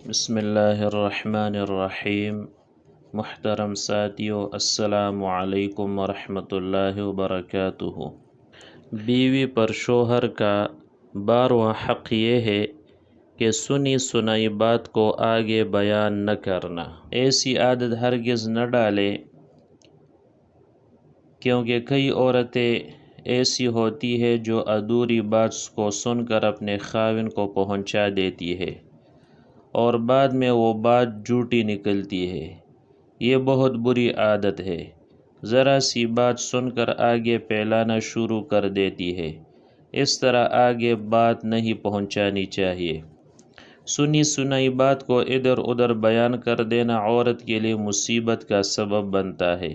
بسم اللہ الرحمن الرحیم۔ محترم ساتھیو، السلام علیکم ورحمۃ اللہ وبرکاتہ۔ بیوی پر شوہر کا بارواں حق یہ ہے کہ سنی سنائی بات کو آگے بیان نہ کرنا۔ ایسی عادت ہرگز نہ ڈالے، کیونکہ کئی عورتیں ایسی ہوتی ہے جو ادھوری بات کو سن کر اپنے خاوند کو پہنچا دیتی ہے اور بعد میں وہ بات جھوٹی نکلتی ہے۔ یہ بہت بری عادت ہے۔ ذرا سی بات سن کر آگے پھیلانا شروع کر دیتی ہے۔ اس طرح آگے بات نہیں پہنچانی چاہیے۔ سنی سنائی بات کو ادھر ادھر بیان کر دینا عورت کے لیے مصیبت کا سبب بنتا ہے۔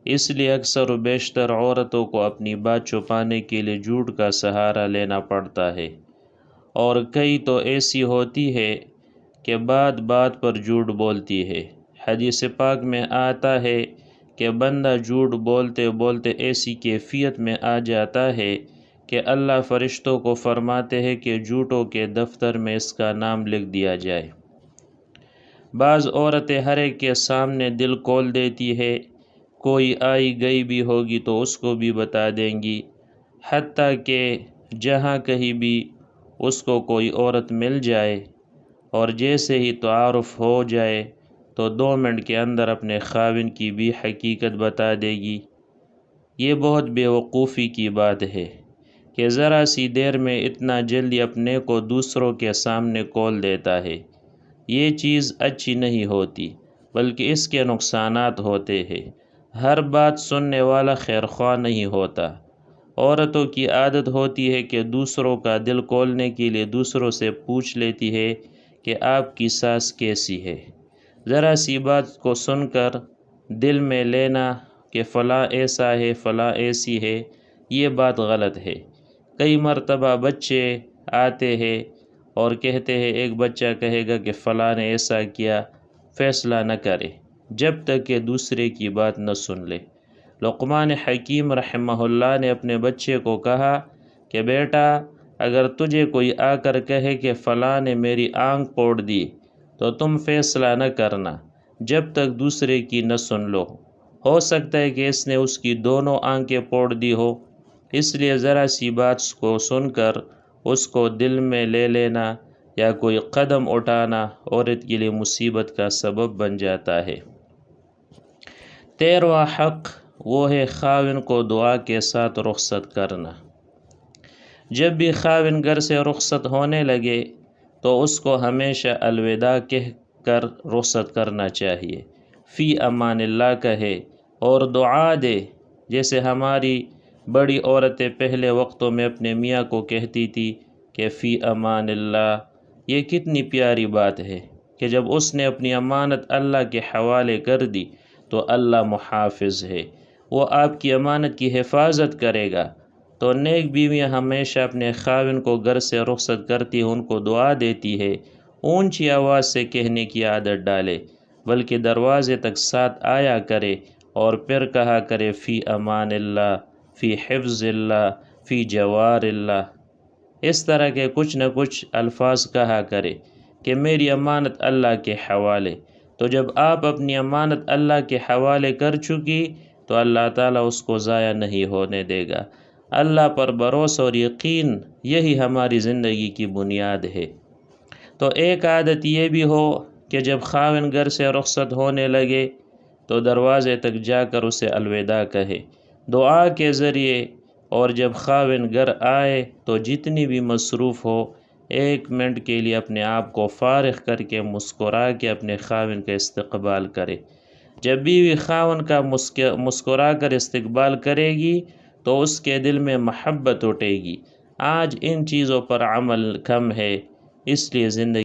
اس لیے اکثر و بیشتر عورتوں کو اپنی بات چھپانے کے لیے جھوٹ کا سہارا لینا پڑتا ہے، اور کئی تو ایسی ہوتی ہے کہ بات بات پر جھوٹ بولتی ہے۔ حدیث پاک میں آتا ہے کہ بندہ جھوٹ بولتے بولتے ایسی کیفیت میں آ جاتا ہے کہ اللہ فرشتوں کو فرماتے ہیں کہ جھوٹوں کے دفتر میں اس کا نام لکھ دیا جائے۔ بعض عورتیں ہر ایک کے سامنے دل کھول دیتی ہے، کوئی آئی گئی بھی ہوگی تو اس کو بھی بتا دیں گی، حتیٰ کہ جہاں کہیں بھی اس کو کوئی عورت مل جائے اور جیسے ہی تعارف ہو جائے تو 2 منٹ کے اندر اپنے خاوند کی بھی حقیقت بتا دے گی۔ یہ بہت بیوقوفی کی بات ہے کہ ذرا سی دیر میں اتنا جلدی اپنے کو دوسروں کے سامنے کھول دیتا ہے۔ یہ چیز اچھی نہیں ہوتی، بلکہ اس کے نقصانات ہوتے ہیں۔ ہر بات سننے والا خیر خواہ نہیں ہوتا۔ عورتوں کی عادت ہوتی ہے کہ دوسروں کا دل کھولنے کے لیے دوسروں سے پوچھ لیتی ہے کہ آپ کی ساس کیسی ہے۔ ذرا سی بات کو سن کر دل میں لینا کہ فلاں ایسا ہے، فلاں ایسی ہے، یہ بات غلط ہے۔ کئی مرتبہ بچے آتے ہیں اور کہتے ہیں، ایک بچہ کہے گا کہ فلاں نے ایسا کیا، فیصلہ نہ کرے جب تک کہ دوسرے کی بات نہ سن لے۔ لقمان حکیم رحمہ اللہ نے اپنے بچے کو کہا کہ بیٹا، اگر تجھے کوئی آ کر کہے کہ فلاں نے میری آنکھ پھوڑ دی تو تم فیصلہ نہ کرنا جب تک دوسرے کی نہ سن لو۔ ہو سکتا ہے کہ اس نے اس کی دونوں آنکھیں پھوڑ دی ہو، اس لیے ذرا سی بات کو سن کر اس کو دل میں لے لینا یا کوئی قدم اٹھانا عورت کے لیے مصیبت کا سبب بن جاتا ہے۔ 13واں حق وہ ہے خاوند کو دعا کے ساتھ رخصت کرنا۔ جب بھی خاوند گھر سے رخصت ہونے لگے تو اس کو ہمیشہ الوداع کہہ کر رخصت کرنا چاہیے۔ فی امان اللہ کہے اور دعا دے، جیسے ہماری بڑی عورتیں پہلے وقتوں میں اپنے میاں کو کہتی تھی کہ فی امان اللہ۔ یہ کتنی پیاری بات ہے کہ جب اس نے اپنی امانت اللہ کے حوالے کر دی تو اللہ محافظ ہے، وہ آپ کی امانت کی حفاظت کرے گا۔ تو نیک بیویاں ہمیشہ اپنے خاوند کو گھر سے رخصت کرتی ہیں، ان کو دعا دیتی ہے۔ اونچی آواز سے کہنے کی عادت ڈالے، بلکہ دروازے تک ساتھ آیا کرے اور پھر کہا کرے فی امان اللہ، فی حفظ اللہ، فی جوار اللہ۔ اس طرح کے کچھ نہ کچھ الفاظ کہا کرے کہ میری امانت اللہ کے حوالے۔ تو جب آپ اپنی امانت اللہ کے حوالے کر چکی تو اللہ تعالیٰ اس کو ضائع نہیں ہونے دے گا۔ اللہ پر بھروسہ اور یقین، یہی ہماری زندگی کی بنیاد ہے۔ تو ایک عادت یہ بھی ہو کہ جب خاوند گھر سے رخصت ہونے لگے تو دروازے تک جا کر اسے الوداع کہے دعا کے ذریعے، اور جب خاوند گھر آئے تو جتنی بھی مصروف ہو 1 منٹ کے لیے اپنے آپ کو فارغ کر کے مسکرا کے اپنے خاوند کا استقبال کرے۔ جب بیوی خاوند کا مسکرا کر استقبال کرے گی تو اس کے دل میں محبت اٹھے گی۔ آج ان چیزوں پر عمل کم ہے، اس لیے زندگی